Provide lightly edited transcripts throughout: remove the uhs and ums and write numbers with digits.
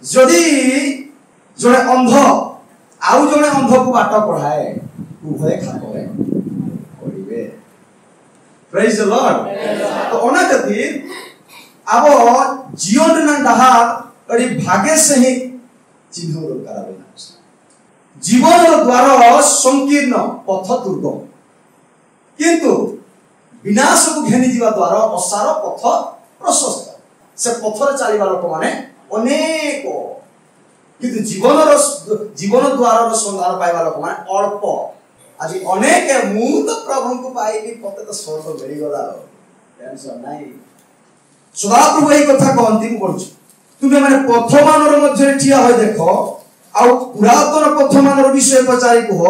जदि जड़े अंध आउ जड़े अंध को बाट पढ़ाए उभय खापरे करिवे। Praise the Lord. तो ओना खातिर अब जीवन ना डहार अड़ी भागे से ही चिन्ह दरकार बना। जीवन द्वार संकीर्ण पथ दुर्गम किंतु विनाश को घेनी जीवा द्वार असार पथ प्रशस्त। से पथर चलवा लोक माने अनेक किंतु जीवन द्वार संधान पाइबा लोक माने अल्प। आज अनेक मु तो प्रभु को पाइबी पते तो स्वर्ग मिल गला टेंशन नाही। सदाप्रभु यही कथा कहती मु पढछु तुमे माने पथ मानर मध्य ठिया होय देखो आ पुरातन पथ मानर विषय पचारि कह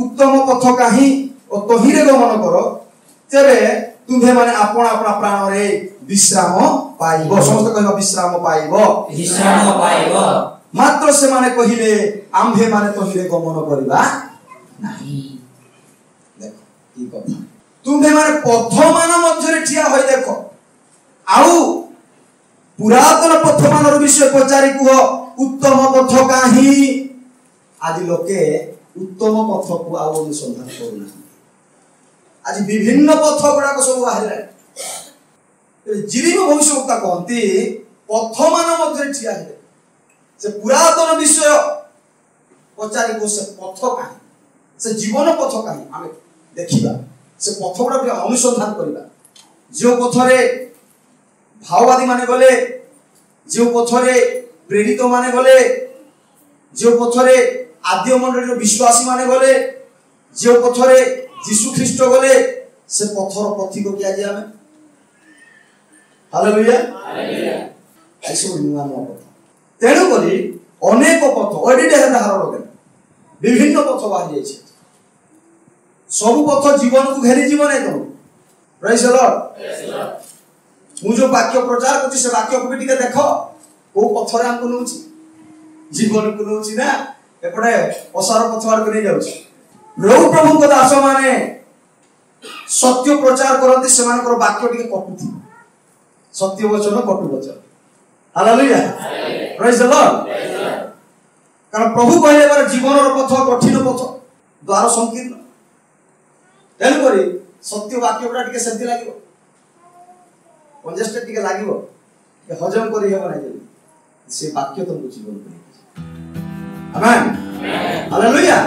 उत्तम पथ काहि ओ तहिरे गमन करो तेरे तुम्हे माने आपण आपण प्राण रे विश्राम पाइबो। समस्त कहबा विश्राम पाइबो मात्र से माने कहिले आम्भे माने तहिरे गमन करिबा नाही। देखो की कथा तुम्हे माने पथ मान मध्य ठिया होय देखो आउ पुरातन पथ मानर विषय पचारि कह उत्तम पथ काहि। आज लोके उत्तम पथ को आउ अनुसंधान करूना। आज विभिन्न पथ गुड़ा सब बाहर जीव भविष्यवक्ता कहती पथ मान मध्य ठिया से पुरातन विषय पचारि से पथ कहीं से जीवन पथ कहीं आम देखा से पथ गुड़ा अनुसंधान करवा। जो पथरे भाववादी माने गले जो पथरे प्रेरित माने गले जो पथरे आद्य मंडली विश्वासी माने गले जो पथरे यीशु ख्रीष्ट गले से पथर पथी को क्या आमे हालेलुया ऐसे नुआ नुआ पथ तेणु करी अनेक पथ ऑडिट हेला हार लगे विभिन्न पथ बाहर जाय सब पथ जीवन को घेरी जीवन है। तो प्रेज द लॉर्ड। मु जो वाक्य प्रचार करछि से वाक्य को भी टिके देखो को पथरे हमको नउछि जीवन को नउछि ना एपडे असार पथवार को नहीं जाउछि। प्रभु प्रभु को दास माने सत्य प्रचार करते से मानकर वाक्य टिके कटुथि सत्य वचन कटु वचन। Hallelujah praise the Lord. कारण प्रभु कहले बार जीवन पथ कठिन पथ द्वार संकीर्ण तेणु करी सत्य वाक्य गुड़ा टिके सेंति लागिवो कंजेस्टेड टिके लागिवो के हजम करी हेबो नै जल्दी से वाक्य तुमको जीवन करी। Amen hallelujah.